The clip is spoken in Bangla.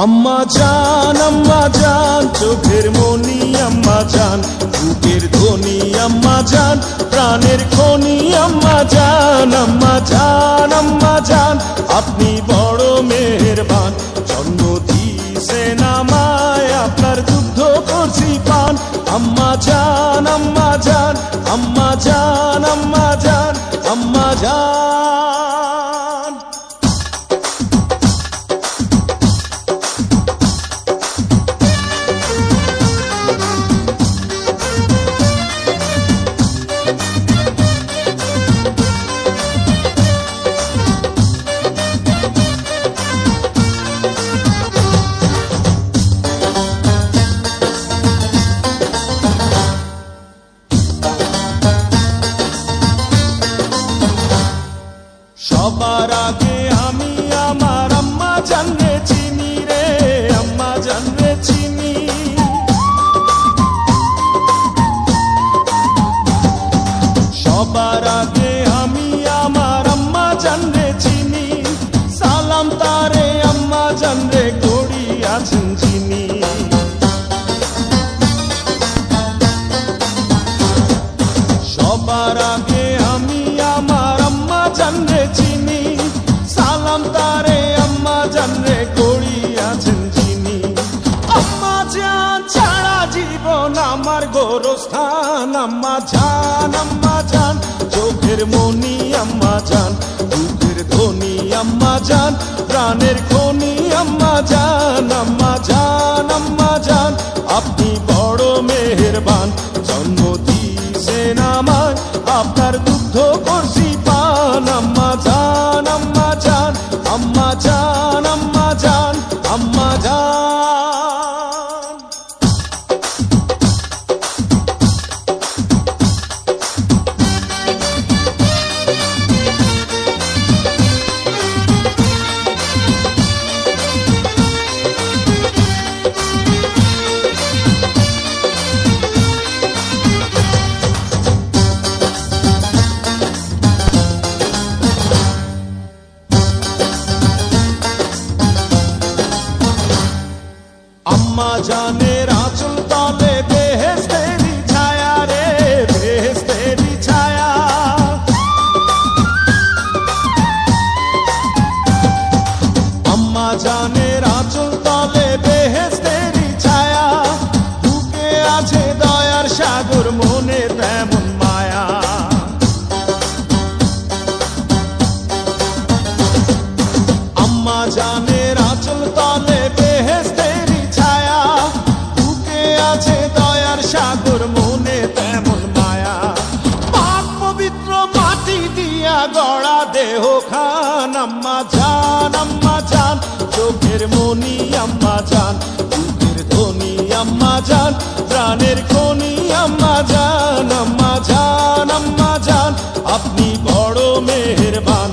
আম্মা জান চোখের মনি আম্মা জান, বুকের ধ্বনি আম্মা জান, প্রাণের খনি আম্মা জান। আম্মা জান আপনি বড় মেহেরবান, জন্ম দিয়েছেন আমায়, আপনার দুগ্ধ করছি পান। আম্মা জান আম্মা জান আম্মা জান আম্মা জান আম্মা জান। সবার আগে আমি আমার আম্মা জানরে চিনি রে, আম্মা জানরে চিনি। সবার আগে আমি আমার আম্মা জানরে চিনি, সালাম তারে আম্মা জানরে করি আছেন চিনি। সবার আগে আমি আমার আম্মা জানরে চিনি, সালাম তারে আম্মা জানরে করি আছেন চিনি। আম্মা জান ছাড়া জীবন আমার গোরস্থান। আম্মা জান চোখের মনি আম্মা জান, বুকের ধ্বনি আম্মা জান, প্রাণের খনি আম্মা জান। আম্মা জান আপনি বড় মেহেরবান, জন্ম দিয়েছেন আমায়, আপনার দুগ্ধ করছি পান। আম্মা জান আম্মা জান আম্মা জান আম্মা জান আম্মা জান। আম্মা জানের আঁচল তলে বেহেশতেরি ছায়া রে, বেহেশতেরি ছায়া। আম্মা জানের আঁচল তলে বেহেশতেরি ছায়া, বুকে আছে দয়ার সাগর, মনে তেমন মায়া। আম্মা জানের আঁচল তলে বেহেশতেরি ছায়া, বুকে আছে দয়ার সাগর, মনে তেমন মায়া। পাক পবিত্র মাটি দিয়া গড়া দেহ খান। আম্মা জান চোখের মনি আম্মা জান, বুকের ধ্বনি আম্মা জান, প্রাণের খনি আম্মা জান। আম্মা জান আপনি বড় মেহেরবান,